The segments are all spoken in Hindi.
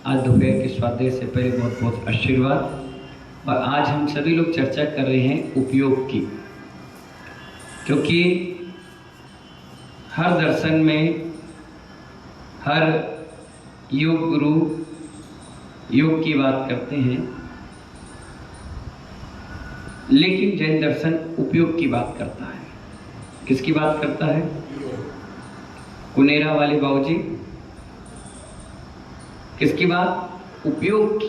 आज दोपहर के स्वाध्याय से पहले बहुत बहुत आशीर्वाद। और आज हम सभी लोग चर्चा कर रहे हैं उपयोग की, क्योंकि हर दर्शन में हर योग गुरु योग की बात करते हैं, लेकिन जैन दर्शन उपयोग की बात करता है। किसकी बात करता है? कुनेरा वाले बाबूजी। किसकी बात? उपयोग की।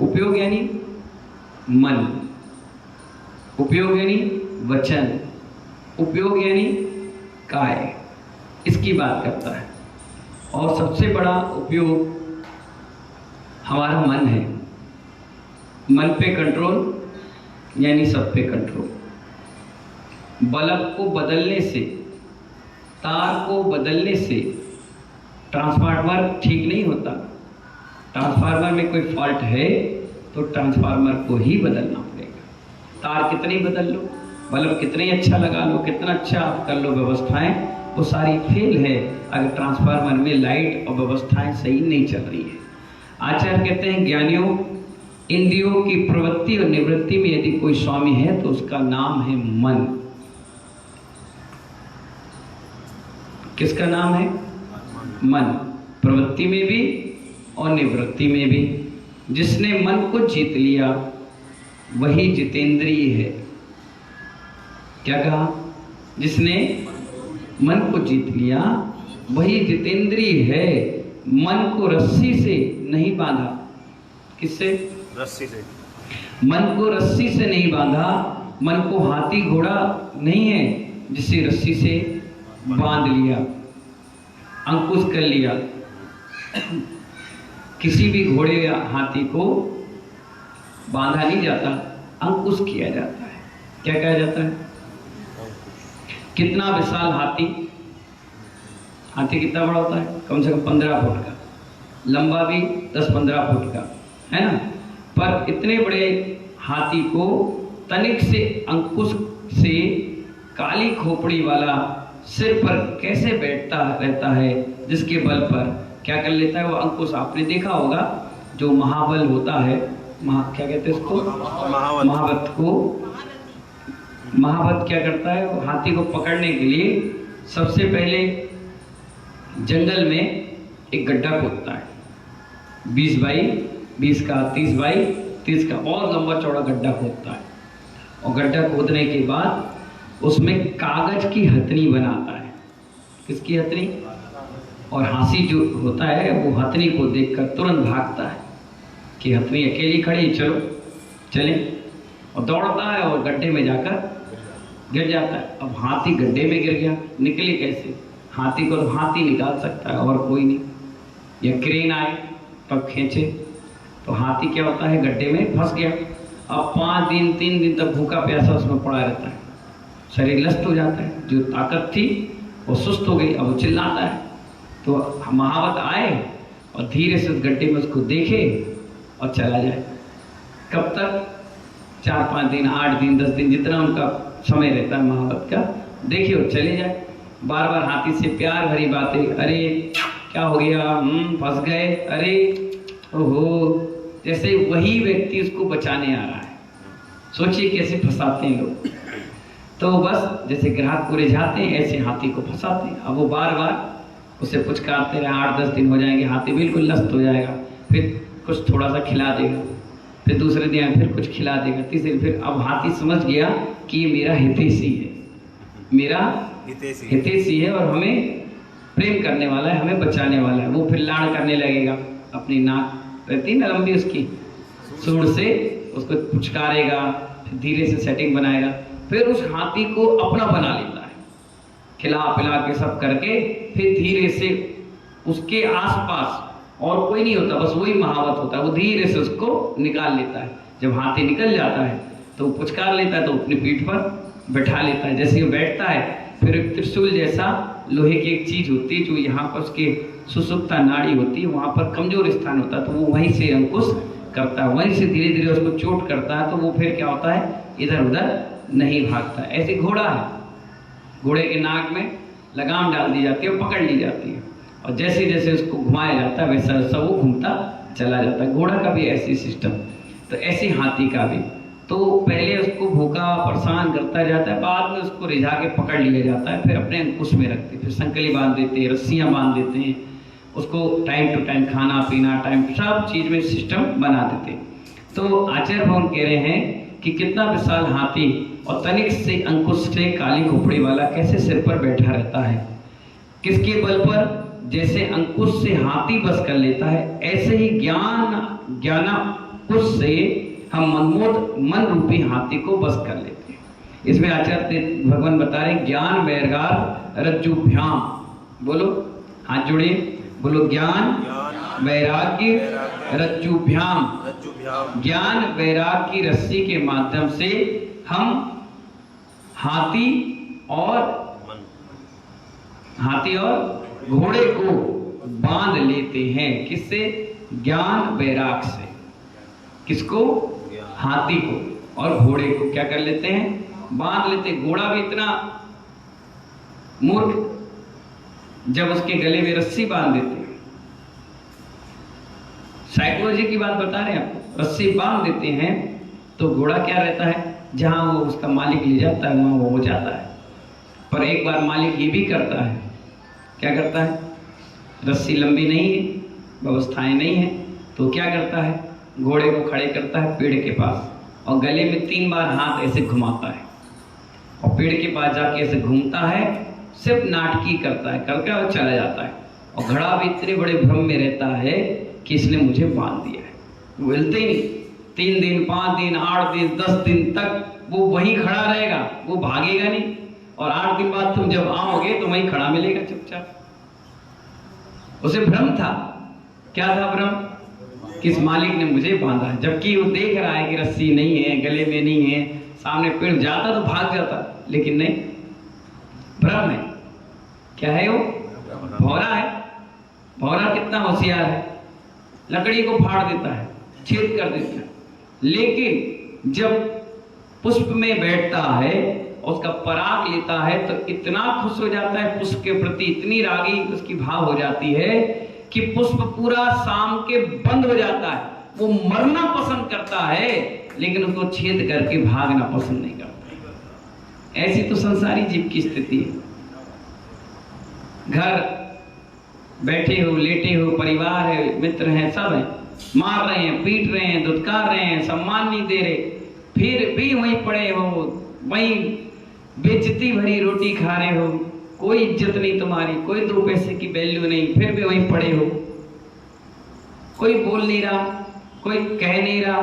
उपयोग यानी मन, उपयोग यानी वचन, उपयोग यानी काय, इसकी बात करता है। और सबसे बड़ा उपयोग हमारा मन है। मन पे कंट्रोल यानी सब पे कंट्रोल। बल्ब को बदलने से, तार को बदलने से ट्रांसफार्मर ठीक नहीं होता। ट्रांसफार्मर में कोई फॉल्ट है तो ट्रांसफार्मर को ही बदलना पड़ेगा। तार कितनी बदल लो, बल्ब कितने अच्छा लगा लो, कितना अच्छा आप कर लो व्यवस्थाएं, वो सारी फेल है अगर ट्रांसफार्मर में लाइट और व्यवस्थाएं सही नहीं चल रही है। आचार्य कहते हैं, ज्ञानियों, इंद्रियों की प्रवृत्ति और निवृत्ति में यदि कोई स्वामी है तो उसका नाम है मन। किसका नाम है? मन। प्रवृत्ति में भी और निवृत्ति में भी। जिसने मन को जीत लिया वही जितेंद्रिय है। क्या कहा? जिसने मन को जीत लिया वही जितेंद्रिय है। मन को रस्सी से नहीं बांधा। किससे? रस्सी से। मन को रस्सी से नहीं बांधा। मन को हाथी घोड़ा नहीं है जिसे रस्सी से बांध लिया, अंकुश कर लिया। किसी भी घोड़े या हाथी को बांधा नहीं जाता, अंकुश किया जाता है। क्या कहा जाता है? कितना विशाल हाथी! हाथी कितना बड़ा होता है? कम से कम 15 फुट का, लंबा भी 10-15 फुट का, है ना? पर इतने बड़े हाथी को तनिक से अंकुश से काली खोपड़ी वाला सिर पर कैसे बैठता रहता है, जिसके बल पर क्या कर लेता है वो अंकुश। आपने देखा होगा जो महाबल होता है, क्या कहते हैं उसको? महावत को। महावत क्या करता है? वो हाथी को पकड़ने के लिए सबसे पहले जंगल में एक गड्ढा खोदता है। 20 बाई 20 का, 30 बाई 30 का, बहुत लंबा चौड़ा गड्ढा खोदता है। और गड्ढा खोदने के बाद उसमें कागज की हथनी बनाता है। किसकी हथनी? और हाथी जो होता है वो हथनी को देखकर तुरंत भागता है कि हथनी अकेली खड़ी, चलो चले, और दौड़ता है और गड्ढे में जाकर गिर जाता है। अब हाथी गड्ढे में गिर गया, निकले कैसे? हाथी को तो हाथी निकाल सकता है और कोई नहीं, या क्रेन आए तब खींचे। तो हाथी क्या होता है? गड्ढे में फंस गया। अब 5 दिन 3 दिन तक भूखा प्यासा उसमें पड़ा रहता है, शरीर लस्त हो जाता है, जो ताकत थी वो सुस्त हो गई। अब वो चिल्लाता है। तो महावत आए और धीरे से उस गड्ढे में उसको देखे और चला जाए। कब तक? 4-5 दिन, 8 दिन, 10 दिन, जितना उनका समय रहता है महावत का, देखिए और चले जाए। बार बार हाथी से प्यार भरी बातें, अरे क्या हो गया, फंस गए, अरे ओहो, जैसे वही व्यक्ति उसको बचाने आ रहा है। सोचिए कैसे फंसाते हैं लोग। तो बस जैसे ग्राहक को रिझाते हैं ऐसे हाथी को फंसाते हैं। अब वो बार बार उसे पुचकारते रहे। 8-10 दिन हो जाएंगे, हाथी बिल्कुल लस्त हो जाएगा। फिर कुछ थोड़ा सा खिला देगा, फिर दूसरे दिन फिर कुछ खिला देगा, तीसरे फिर अब हाथी समझ गया कि ये मेरा हितैषी है, मेरा हितैषी है और हमें प्रेम करने वाला है, हमें बचाने वाला है। वो फिर लाड़ करने लगेगा, अपनी नाक रहती है ना लंबी, उसकी सूंड से उसको पुचकारेगा, फिर धीरे से सेटिंग बनाएगा, फिर उस हाथी को अपना बना लेता है, खिला पिला के सब करके। फिर धीरे से उसके आसपास और कोई नहीं होता, बस वही महावत होता है, वो धीरे से उसको निकाल लेता है। जब हाथी निकल जाता है तो पुचकार लेता है, तो अपनी पीठ पर बैठा लेता है। जैसे वो बैठता है फिर एक त्रिशूल जैसा लोहे की एक चीज होती है जो यहाँ पर उसके सुषुप्ता नाड़ी होती है, वहां पर कमजोर स्थान होता है, तो वो वहीं से अंकुश करता है, वहीं से धीरे धीरे उसको चोट करता है। तो वो फिर क्या होता है? इधर उधर नहीं भागता। ऐसे घोड़ा है, घोड़े के नाक में लगाम डाल दी जाती है और पकड़ ली जाती है, और जैसे जैसे उसको घुमाया जाता है वैसा वैसा वो घूमता चला जाता है। घोड़ा का भी ऐसी सिस्टम, तो ऐसे हाथी का भी। तो पहले उसको भूखा परेशान करता जाता है, बाद में उसको रिझा के पकड़ लिया जाता है, फिर अपने अंकुश में रखते, फिर संकली बांध देते हैं, रस्सियाँ बांध देते हैं, उसको टाइम टू टाइम खाना पीना, टाइम सब चीज़ में सिस्टम बना देते हैं। तो आचार्य भगवान कह रहे हैं कि कितना विशाल हाथी और तनिक से अंकुश से काली खोपड़ी वाला कैसे सिर पर बैठा रहता है, किसके बल पर? जैसे अंकुश से हाथी बस कर लेता है, ऐसे ही ज्ञानाकुश से हम मन रूपी हाथी को बस कर लेते हैं। इसमें आचार्य भगवान बता रहे ज्ञान वैराग्य रज्जुभ्याम, बोलो हाथ जोड़िए, बोलो ज्ञान वैराग्य रज्जुभ्याम। ज्ञान वैराग्य की रस्सी के माध्यम से हम हाथी और घोड़े को बांध लेते हैं। किससे? ज्ञान वैराग्य से। किसको? हाथी को और घोड़े को क्या कर लेते हैं? बांध लेते। घोड़ा भी इतना मूर्ख, जब उसके गले में रस्सी बांध देते हैं, साइकोलॉजी की बात बता रहे हैं आपको, रस्सी बांध देते हैं तो घोड़ा क्या रहता है, जहां वो उसका मालिक ले जाता है वहां वो हो जाता है। पर एक बार मालिक ये भी करता है, क्या करता है? रस्सी लंबी नहीं है, व्यवस्थाएं नहीं है, तो क्या करता है? घोड़े को खड़े करता है पेड़ के पास और गले में 3 बार हाथ ऐसे घुमाता है और पेड़ के पास जाके ऐसे घूमता है, सिर्फ नाटकी करता है, करके और चला जाता है। और घड़ा भी इतने बड़े भ्रम में रहता है कि इसने मुझे बांध दिया है, वो हिलते ही नहीं। 3 दिन 5 दिन 8 दिन 10 दिन तक वो वहीं खड़ा रहेगा, वो भागेगा नहीं। और 8 दिन बाद तुम जब आओगे तो वहीं खड़ा मिलेगा चुपचाप। उसे भ्रम था, क्या था भ्रम? किस मालिक ने मुझे बांधा है, जबकि वो देख रहा है कि रस्सी नहीं है, गले में नहीं है, सामने पेड़ जाता तो भाग जाता, लेकिन नहीं, भ्रम है। क्या है वो? भौरा है। भौरा कितना होशियार है, लकड़ी को फाड़ देता है, छेद कर देता है, लेकिन जब पुष्प में बैठता है, उसका पराग लेता है तो इतना खुश हो जाता है, पुष्प के प्रति इतनी रागी उसकी भाव हो जाती है कि पुष्प पूरा शाम के बंद हो जाता है। वो मरना पसंद करता है लेकिन उसको छेद करके भागना पसंद नहीं करता। ऐसी तो संसारी जीव की स्थिति है। घर बैठे हो, लेटे हो, परिवार है, मित्र हैं, सब है, मार रहे हैं, पीट रहे हैं, धुतकार रहे हैं, सम्मान नहीं दे रहे, फिर भी वहीं पड़े हो, वहीं बेइज्जती भरी रोटी खा रहे हो, कोई इज्जत नहीं तुम्हारी, कोई 2 पैसे की वैल्यू नहीं, फिर भी वहीं पड़े हो। कोई बोल नहीं रहा, कोई कह नहीं रहा,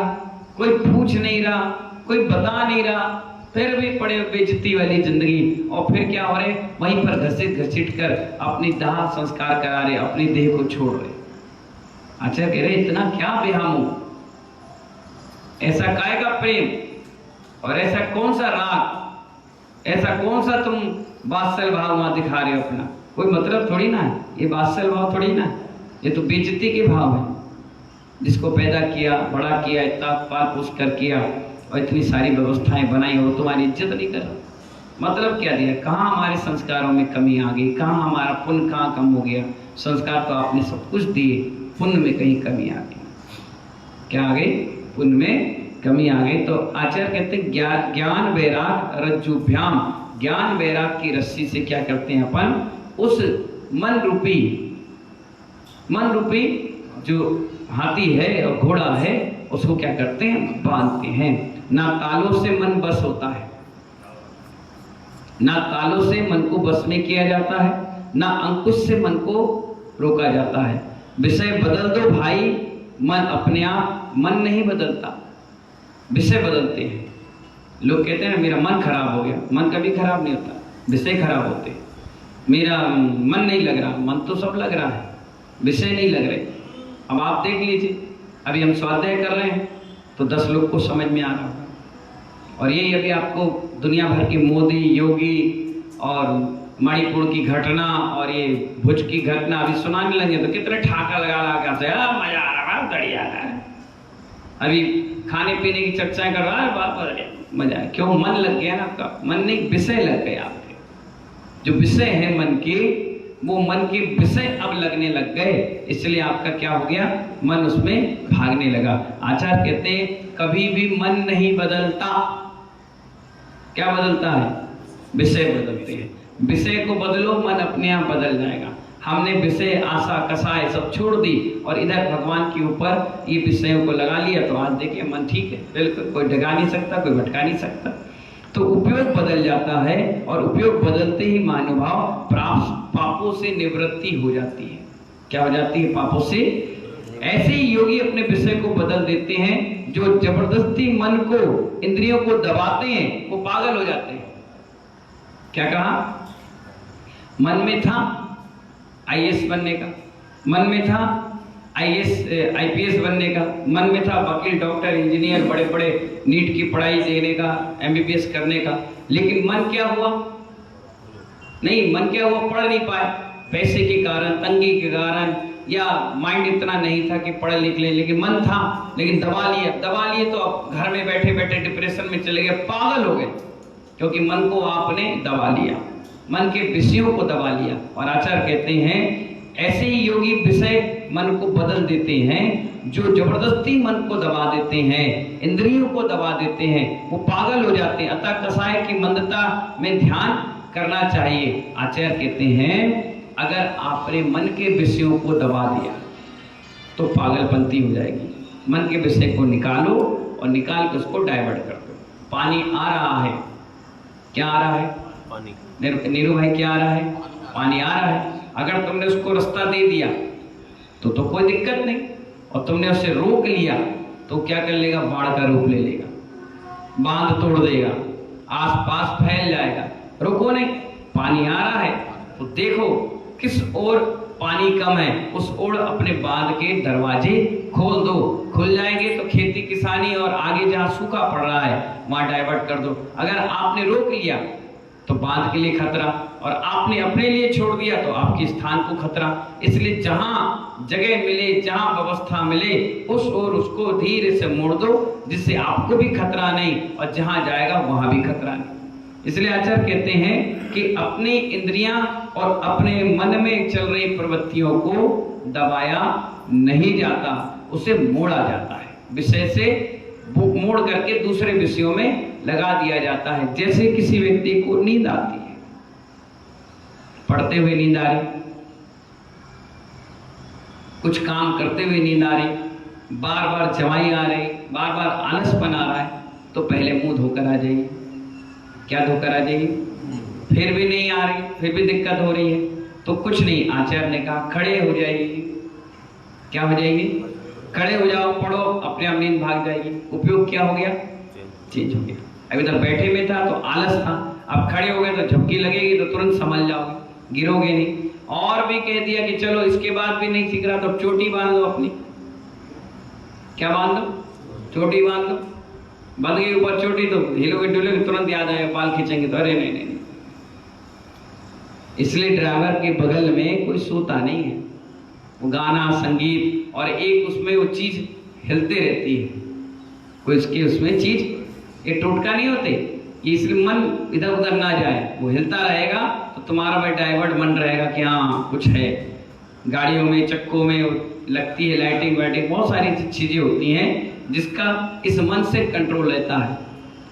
कोई पूछ नहीं रहा, कोई बता नहीं रहा, फिर भी पड़े हो बेइज्जती वाली जिंदगी। और फिर क्या हो रहे? वहीं पर घसीट कर अपनी दाह संस्कार करा रहे, अपनी देह को छोड़ रहे। अच्छा कह रहे इतना क्या बेहामो, ऐसा काय का प्रेम और ऐसा कौन सा राग, ऐसा कौन सा तुम वात्सल भाव वहां दिखा रहे हो अपना? कोई मतलब थोड़ी ना है ये, वात्सल भाव थोड़ी ना, ये तो बेइज्जती के भाव है। जिसको पैदा किया, बड़ा किया, इतना पाल पोष कर किया और इतनी सारी व्यवस्थाएं बनाई और तुम्हारी इज्जत नहीं कर रहा, मतलब क्या दिया? कहाँ हमारे संस्कारों में कमी आ गई? कहाँ हमारा पुण्य कहाँ कम हो गया? संस्कार तो आपने सब कुछ दिए, पुण्य में कहीं कमी आ गई। क्या आ गई? पुण्य में कमी आ गई। तो आचार्य कहते हैं ज्ञान वैराग रज्जुभ्याम, ज्ञान वैराग की रस्सी से क्या करते हैं अपन? उस मन रूपी जो हाथी है और घोड़ा है उसको क्या करते हैं? बांधते हैं। ना तालों से मन बस होता है, ना तालों से मन को बस में किया जाता है, ना अंकुश से मन को रोका जाता है। विषय बदल दो भाई, मन अपने आप मन नहीं बदलता, विषय बदलते हैं। लोग कहते हैं मेरा मन खराब हो गया, मन कभी खराब नहीं होता, विषय खराब होते हैं। मेरा मन नहीं लग रहा, मन तो सब लग रहा है, विषय नहीं लग रहे। अब आप देख लीजिए, अभी हम स्वाध्याय कर रहे हैं तो 10 लोग को समझ में आ रहा होगा, और यही अभी आपको दुनिया भर की मोदी, योगी और मणिपुर की घटना और ये भुज की घटना अभी सुनाने लगे तो कितने ठाका लगा मजा आ रहा है, बढ़िया है। अभी खाने पीने की चर्चाएं कर रहा है, बाप मजा है। क्यों? मन लग गया ना आपका, मन नहीं विषय लग गया आपके। जो विषय है मन के, वो मन के विषय अब लगने लग गए, इसलिए आपका क्या हो गया, मन उसमें भागने लगा। आचार्य कहते हैं कभी भी मन नहीं बदलता। क्या बदलता है? विषय बदलते हैं। विषय को बदलो, मन अपने आप बदल जाएगा। हमने विषय आशा कसाय सब छोड़ दी और इधर भगवान के ऊपर ये विषयों को लगा लिया, तो आज देखिए मन ठीक है, बिल्कुल कोई डगा नहीं सकता, कोई भटका नहीं सकता। तो उपयोग बदल जाता है और उपयोग बदलते ही मानुभाव पापों से निवृत्ति हो जाती है। क्या हो जाती है? पापों से। ऐसे ही योगी अपने विषय को बदल देते हैं। जो जबरदस्ती मन को, इंद्रियों को दबाते हैं, वो पागल हो जाते हैं। क्या कहा? मन में था आईएएस बनने का, मन में था आईपीएस बनने का, मन में था वकील, डॉक्टर, इंजीनियर, बड़े बड़े नीट की पढ़ाई देने का, एमबीबीएस करने का, लेकिन मन क्या हुआ? नहीं, मन क्या हुआ? पढ़ नहीं पाए, पैसे के कारण, तंगी के कारण, या माइंड इतना नहीं था कि पढ़ लिख ले, लेकिन मन था, लेकिन दबा लिए तो अब घर में बैठे बैठे डिप्रेशन में चले गए, पागल हो गए, क्योंकि मन को आपने दबा लिया, मन के विषयों को दबा लिया। और आचार्य कहते हैं ऐसे ही योगी विषय मन को बदल देते हैं। जो जबरदस्ती मन को दबा देते हैं, इंद्रियों को दबा देते हैं, वो पागल हो जाते हैं। अतः कसाय की मंदता में ध्यान करना चाहिए। आचार्य कहते हैं अगर आपने मन के विषयों को दबा दिया तो पागलपंती हो जाएगी। मन के विषय को निकालो और निकाल के उसको डाइवर्ट कर दो। पानी आ रहा है, क्या आ रहा है? पानी। नीरू भाई, क्या आ रहा है? पानी आ रहा है। अगर तुमने उसको रास्ता दे दिया तो कोई दिक्कत नहीं, और तुमने उसे रोक लिया तो क्या कर लेगा? बाढ़ का रूप ले लेगा, बांध तोड़ देगा, आसपास फैल जाएगा। रोको नहीं, पानी आ रहा है तो देखो किस ओर पानी कम है, उस ओर अपने बांध के दरवाजे खोल दो, खुल जाएंगे तो खेती किसानी और आगे जहां सूखा पड़ रहा है वहां डाइवर्ट कर दो। अगर आपने रोक लिया तो बांध के लिए खतरा, और आपने अपने लिए छोड़ दिया तो आपके स्थान को खतरा। इसलिए जहां जगह मिले, जहां व्यवस्था मिले, उस ओर उसको धीरे से मोड़ दो, जिससे आपको भी खतरा नहीं और जहां जाएगा वहां भी खतरा नहीं। इसलिए आचार्य कहते हैं कि अपनी इंद्रियां और अपने मन में चल रही प्रवृत्तियों को दबाया नहीं जाता, उसे मोड़ा जाता है। विषय से मोड़ करके दूसरे विषयों में लगा दिया जाता है। जैसे किसी व्यक्ति को नींद आती है, पढ़ते हुए नींद आ रही, कुछ काम करते हुए नींद आ रही, बार बार जवाई आ रही, बार बार आलसपन आ रहा है, तो पहले मुंह धोकर आ जाइए। क्या धोकर आ जाइए? फिर भी नहीं आ रही, फिर भी दिक्कत हो रही है, तो कुछ नहीं, आचार्य ने कहा खड़े हो जाइए। क्या हो जाइए? खड़े हो जाओ, पढ़ो, अपने आप नींद भाग जाएगी। उपयोग क्या हो गया? चेंज हो गया। अभी तक बैठे में था तो आलस था, अब खड़े हो गए तो झपकी लगेगी तो तुरंत संभल जाओगे, गिरोगे नहीं। और भी कह दिया कि चलो इसके बाद भी नहीं सीख रहा तो चोटी बांध दो अपनी। क्या बांध दो? चोटी बांध दो। बंद गई ऊपर चोटी तो हिलोगे डुलोगे तुरंत याद आएगा, बाल खींचेंगे तो अरे नहीं। इसलिए ड्राइवर के बगल में कोई सोता नहीं है, वो गाना संगीत और एक उसमें वो चीज हिलते रहती है, कोई उसमें चीज, ये टोटका नहीं होते, इसलिए मन इधर उधर ना जाए, वो हिलता रहेगा तो तुम्हारा भाई डाइवर्ट मन रहेगा कि हाँ कुछ है। गाड़ियों में, चक्कों में लगती है लाइटिंग वाइटिंग, बहुत सारी चीजें होती हैं जिसका इस मन से कंट्रोल रहता है।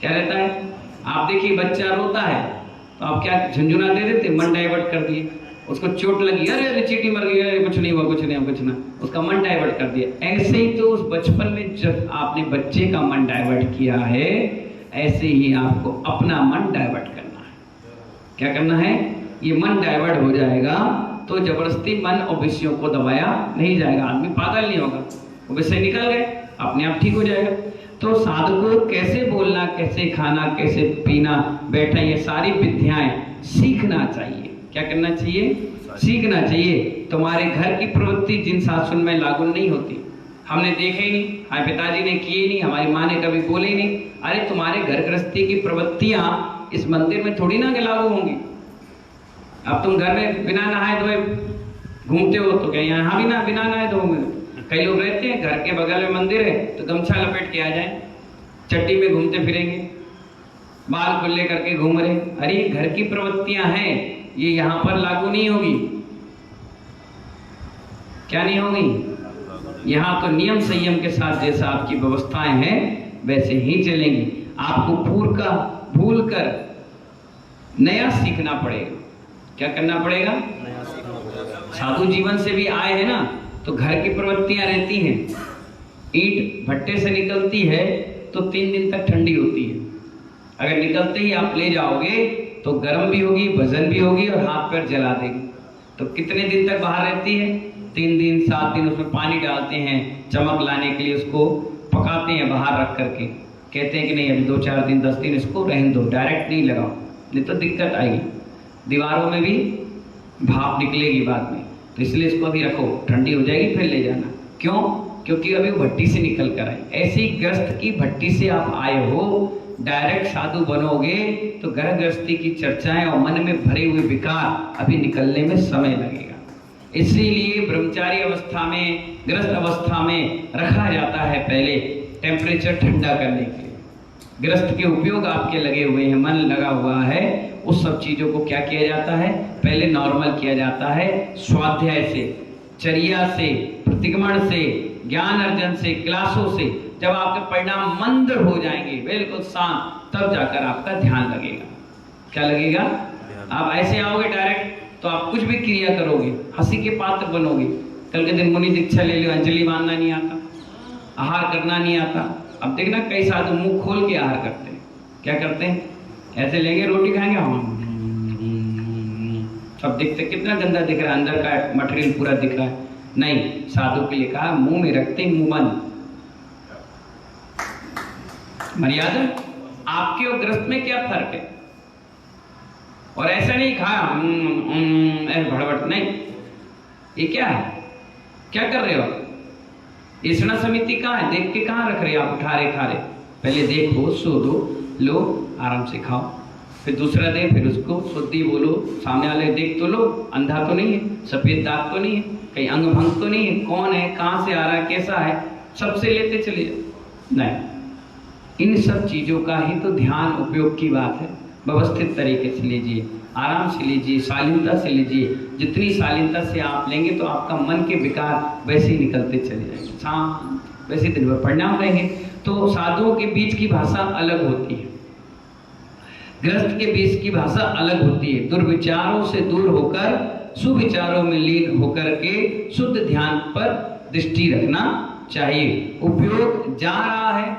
क्या रहता है? आप देखिए बच्चा रोता है तो आप क्या झुंझुना दे देते? मन डाइवर्ट कर दिए। उसको चोट लगी, अरे चींटी मर गई, अरे कुछ नहीं हुआ, कुछ नहीं हुआ, कुछ ना, उसका मन डाइवर्ट कर दिया। ऐसे ही तो उस बचपन में जब आपने बच्चे का मन डाइवर्ट किया है, ऐसे ही आपको अपना मन डाइवर्ट करना है। क्या करना है? ये मन डाइवर्ट हो जाएगा तो जबरदस्ती मन और विषयों को दबाया नहीं जाएगा, आदमी पागल नहीं होगा, वो विषय निकल गए, अपने आप ठीक हो जाएगा। तो साधु को कैसे बोलना, कैसे खाना, कैसे पीना, बैठना, ये सारी विद्याएं सीखना चाहिए। क्या करना चाहिए? सीखना चाहिए। तुम्हारे घर की प्रवृत्ति जिन शासन में लागू नहीं होती, हमने देखे ही नहीं, हमारे पिताजी ने किए नहीं, हमारी माँ ने कभी बोले ही नहीं। अरे तुम्हारे घर गृहस्थी की प्रवृत्तियां इस मंदिर में थोड़ी ना लागू होंगी। अब तुम घर में बिना नहाए धोए घूमते हो तो क्या यहाँ भी ना बिना नहाए धोए? कई लोग रहते हैं घर के बगल में मंदिर है तो गमछा लपेट के आ जाए, चट्टी में घूमते फिरेंगे, बाल खुले करके घूम रहे। अरे घर की प्रवृत्तियां हैं, ये यहाँ पर लागू नहीं होगी। क्या नहीं होगी? यहाँ तो नियम संयम के साथ जैसा आपकी व्यवस्थाएं हैं वैसे ही चलेंगी। आपको भूल कर नया सीखना पड़ेगा। क्या करना पड़ेगा? साधु जीवन से भी आए हैं ना, तो घर की प्रवृत्तियां रहती हैं। ईंट भट्टे से निकलती है तो 3 दिन तक ठंडी होती है। अगर निकलते ही आप ले जाओगे तो गर्म भी होगी, वजन भी होगी और हाथ पैर जला देगी। तो कितने दिन तक बाहर रहती है? 3 दिन 7 दिन उसमें पानी डालते हैं चमक लाने के लिए, उसको पकाते हैं बाहर रख करके। कहते हैं कि नहीं अभी 2-4 दिन 10 दिन इसको रहने दो, डायरेक्ट नहीं लगाओ, नहीं तो दिक्कत आएगी, दीवारों में भी भाप निकलेगी बाद में। तो इसलिए इसको अभी रखो, ठंडी हो जाएगी फिर ले जाना। क्यों? क्योंकि अभी भट्टी से निकल कर आए। ऐसे ही गृहस्थ की भट्टी से आप आए हो, डायरेक्ट साधु बनोगे तो घर गृहस्थी की चर्चाएं और मन में भरे हुए विकार अभी निकलने में समय लगेगा। इसीलिए ब्रह्मचारी अवस्था में, गृहस्थ अवस्था में रखा जाता है पहले टेम्परेचर ठंडा करने के लिए। गृहस्थ के उपयोग आपके लगे हुए हैं, मन लगा हुआ है, उस सब चीजों को क्या किया जाता है? पहले नॉर्मल किया जाता है, स्वाध्याय से, चर्या से, प्रतिक्रमण से, ज्ञान अर्जन से, क्लासों से। जब आपके परिणाम मंद हो जाएंगे, बिल्कुल शांत, तब जाकर आपका ध्यान लगेगा। क्या लगेगा? आप ऐसे आओगे डायरेक्ट तो आप कुछ भी क्रिया करोगे, हंसी के पात्र बनोगे। कल के दिन मुनि दीक्षा ले लो, अंजलि बांधना नहीं आता, आहार करना नहीं आता। अब देखना कई साधु मुंह खोल के आहार करते हैं। क्या करते हैं? ऐसे लेंगे, रोटी खाएंगे, सब दिखते, कितना गंदा दिख रहा है, अंदर का मटेरियल पूरा दिख रहा है। नहीं, साधु के लिए कहा मुंह में रखते मुंह बंद। मर्यादा। आपके और गृहस्थ में क्या फर्क है? और ऐसा नहीं खाया भड़बड़, नहीं। ये क्या है? क्या कर रहे हो? ये सुना समिति कहाँ है? देख के कहाँ रख रहे हो आप? उठा रहे खा रहे? पहले देखो, सो दो, लो आराम से खाओ, फिर दूसरा दे, फिर उसको शुद्धि बोलो, सामने वाले देख तो लो, अंधा तो नहीं है, सफेद दाग तो नहीं है, कहीं अंग भंग तो नहीं है, कौन है, कहाँ से आ रहा है, कैसा है, सबसे लेते चले जाओ। नहीं, इन सब चीजों का ही तो ध्यान उपयोग की बात है। व्यवस्थित तरीके से लीजिए, आराम से लीजिए, शालीनता से लीजिए। जितनी शालीनता से आप लेंगे तो आपका मन के विकार वैसे ही निकलते चले जाएंगे, शांत, वैसे दिन भर परिणाम रहेंगे। तो साधुओं के बीच की भाषा अलग होती है, गृहस्थ के बीच की भाषा अलग होती है। दुर्विचारों से दूर होकर सुविचारों में लीन होकर के शुद्ध ध्यान पर दृष्टि रखना चाहिए। उपयोग जा रहा है,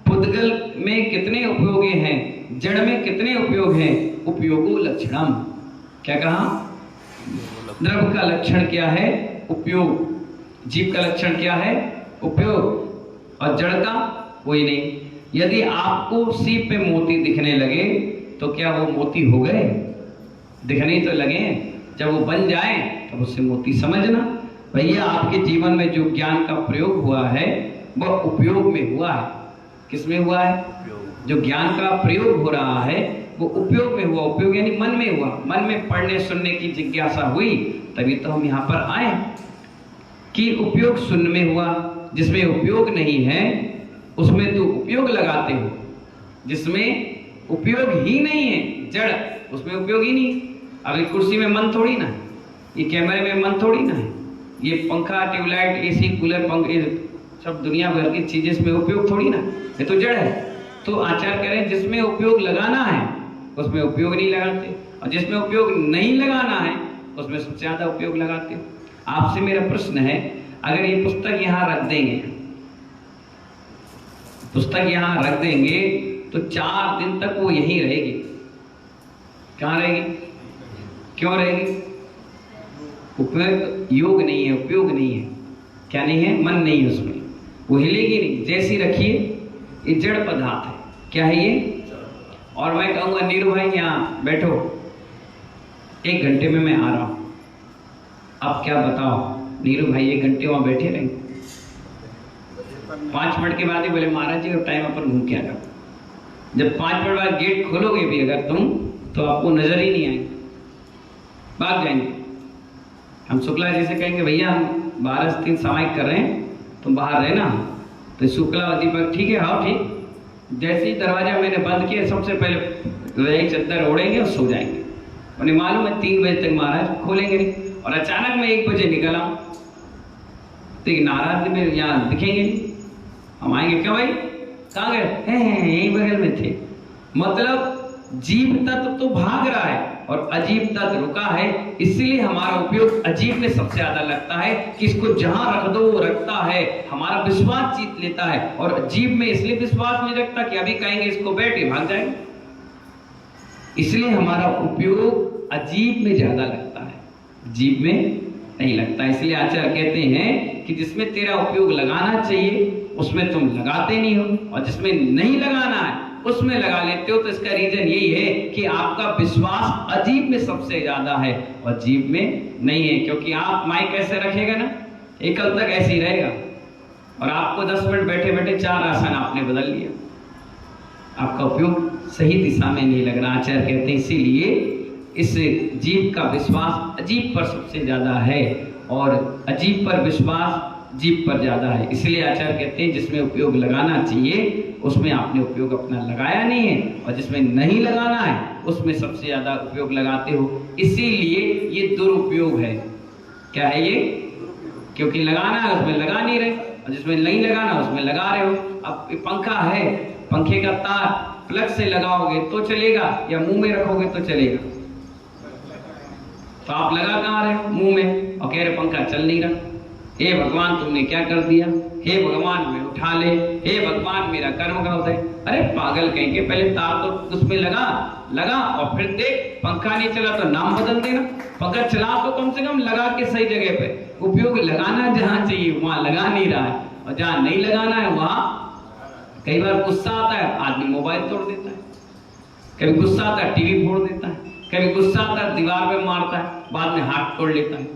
पुद्गल में कितने उपयोग हैं, जड़ में कितने उपयोग हैं? उपयोगो लक्षणम। क्या कहा? द्रव्य का लक्षण क्या है? उपयोग। जीव का लक्षण क्या है? उपयोग। और जड़ का कोई नहीं। यदि आपको सीप पे मोती दिखने लगे तो क्या वो मोती हो गए? दिखने तो लगे, जब वो बन जाए तब उससे मोती समझना। भैया आपके जीवन में जो ज्ञान का प्रयोग हुआ है वह उपयोग में हुआ है। किसमें हुआ है? जो ज्ञान का प्रयोग हो रहा है वो उपयोग में हुआ। उपयोग यानी मन में हुआ, मन में पढ़ने सुनने की जिज्ञासा हुई, तभी तो हम यहाँ पर आए। कि उपयोग सुन में हुआ, जिसमें उपयोग नहीं है उसमें तो उपयोग लगाते हो, जिसमें उपयोग ही नहीं है, जड़, उसमें उपयोग ही नहीं। अभी कुर्सी में मन थोड़ी ना है, ये कैमरे में मन थोड़ी ना है, ये पंखा, ट्यूबलाइट, एसी, कूलर, पंखे, सब दुनिया भर की चीजें, इसमें उपयोग थोड़ी ना, ये तो जड़ है। तो आचार्य कह रहे हैं जिसमें उपयोग लगाना है उसमें उपयोग नहीं लगाते, और जिसमें उपयोग नहीं लगाना है उसमें सबसे ज्यादा उपयोग लगाते हो। आपसे मेरा प्रश्न है, अगर ये पुस्तक यहाँ रख देंगे, पुस्तक यहाँ रख देंगे तो 4 दिन तक वो यहीं रहेगी। कहाँ रहेगी? क्यों रहेगी? उपयोग, योग नहीं है, उपयोग नहीं है। क्या नहीं है? मन नहीं है उसमें, वो हिलेगी नहीं। जैसी रखिए, ये जड़ पदार्थ है। क्या है ये? और मैं कहूँगा नीरू भाई यहाँ बैठो, 1 घंटे में मैं आ रहा हूँ। अब क्या बताओ, नीरू भाई 1 घंटे वहाँ बैठे रहेंगे? 5 मिनट के बाद ही बोले महाराज जी और टाइम अपन घूम के आ जाओ। जब 5 मिनट बाद गेट खोलोगे भी अगर तुम, तो आपको नजर ही नहीं आएंगे, भाग जाएंगे। हम शुक्ला जी से कहेंगे भैया हम 12 से 3 सामायिक कर रहे हैं, तुम बाहर रहना। तो शुक्ला और दीपक ठीक है, हाँ ठीक। जैसे ही दरवाजा मैंने बंद किया, सबसे पहले रही चद्दर ओढ़ेंगे और सो जाएंगे। उन्हें मालूम है 3 बजे तक महाराज खोलेंगे नहीं। और अचानक मैं 1 बजे निकल आऊँ, तो एक नाराज में यहाँ दिखेंगे नहीं, हम आएंगे क्या भाई कहाँ गए, यही बगल में थे। मतलब जीव तत्व तो भाग रहा है और अजीब तत्व रुका है, इसलिए हमारा उपयोग अजीब में सबसे ज्यादा लगता है कि इसको जहां रख दो वो रखता है, हमारा विश्वास जीत लेता है। और अजीब में इसलिए विश्वास नहीं रखता कि अभी कहेंगे इसको बैठे भाग जाएंगे, इसलिए हमारा उपयोग अजीब में ज्यादा लगता है, जीव में नहीं लगता। इसलिए आचार्य कहते हैं कि जिसमें तेरा उपयोग लगाना चाहिए उसमें तुम लगाते नहीं हो, और जिसमें नहीं लगाना है उसमें लगा लेते हो। तो इसका रीजन यही है कि आपका विश्वास अजीब में सबसे ज्यादा है और जीव में नहीं है। क्योंकि आप माइक ऐसे रखेगा ना, एक कल तक ऐसे ही रहेगा, और आपको 10 मिनट बैठे बैठे 4 आसन आपने बदल लिया, आपका उपयोग सही दिशा में नहीं लग रहा। आचार्य कहते हैं इसीलिए इस जीव का विश्वास अजीब पर सबसे ज्यादा है और अजीब पर विश्वास जीव पर ज्यादा है। इसलिए आचार्य कहते हैं जिसमें उपयोग लगाना चाहिए उसमें आपने उपयोग अपना लगाया नहीं है, और जिसमें नहीं लगाना है उसमें सबसे ज्यादा उपयोग लगाते हो, इसीलिए ये दुरुपयोग है। क्या है ये? क्योंकि लगाना है उसमें लगा नहीं रहे, और जिसमें नहीं लगाना उसमें लगा रहे हो। अब पंखा है, पंखे का तार प्लग से लगाओगे तो चलेगा या मुंह में रखोगे तो चलेगा? तो आप लगा कहाँ रहे हो? मुंह में, और कह रहे पंखा चल नहीं रहा। हे भगवान तुमने क्या कर दिया, हे भगवान मैं उठा ले, हे भगवान मेरा कर्म का उदय। अरे पागल कहेंगे, पहले तार तो उसमें लगा और फिर देख पंखा नहीं चला तो नाम बदल देना। पंखा चला तो कम से कम लगा के सही जगह पे, उपयोग लगाना जहां चाहिए वहां लगा नहीं रहा है, और जहां नहीं लगाना है वहां कई बार गुस्सा आता है, आदमी मोबाइल तोड़ देता है, कभी गुस्सा आता है टीवी फोड़ देता है, कभी गुस्सा आता है दीवार पे मारता है, बाद में हाथ तोड़ लेता है।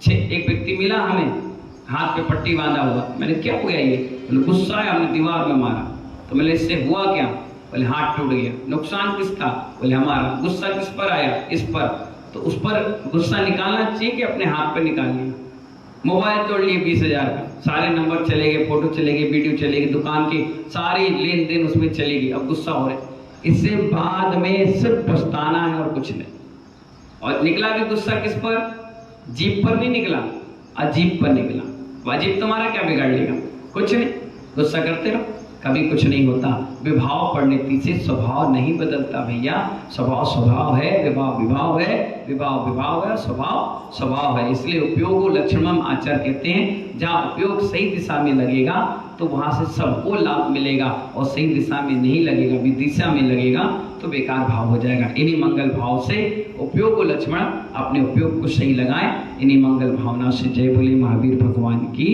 एक व्यक्ति मिला हमें, हाथ पे पट्टी बांधा हुआ, मैंने क्या हुआ ये? बोले गुस्सा है, हमने दीवार में मारा। तो मैंने इससे हुआ क्या? बोले हाथ टूट गया। नुकसान किसका? बोले हमारा। गुस्सा किस पर आया? इस पर। तो उस पर गुस्सा निकालना चाहिए कि अपने हाथ पे निकाल लिया? मोबाइल तोड़ लिए 20,000 का, सारे नंबर चले गए, फोटो चले गए, वीडियो चले गए, दुकान की सारी लेन देन उसमें चली गई, अब गुस्सा हो रहे। इससे बाद में सिर्फ पछताना है और कुछ नहीं। और निकला भी गुस्सा किस पर? जीभ पर नहीं निकला, अजीब पर निकला। वाजिब तुम्हारा क्या बिगाड़ लेगा? कुछ नहीं, गुस्सा करते रहो, कभी कुछ नहीं होता। विभाव परिणति से स्वभाव नहीं बदलता भैया, स्वभाव स्वभाव है, विभाव विभाव है, विभाव विभाव है, स्वभाव स्वभाव है। इसलिए उपयोग लक्षणम आचार्य कहते हैं जहाँ उपयोग सही दिशा में लगेगा तो वहां से सबको लाभ मिलेगा, और सही दिशा में नहीं लगेगा, विदिशा में लगेगा तो बेकार भाव हो जाएगा। इन्हीं मंगल भाव से उपयोग लक्ष्मण अपने उपयोग को सही लगाएं। इन्हीं मंगल भावना से जय बोले महावीर भगवान की।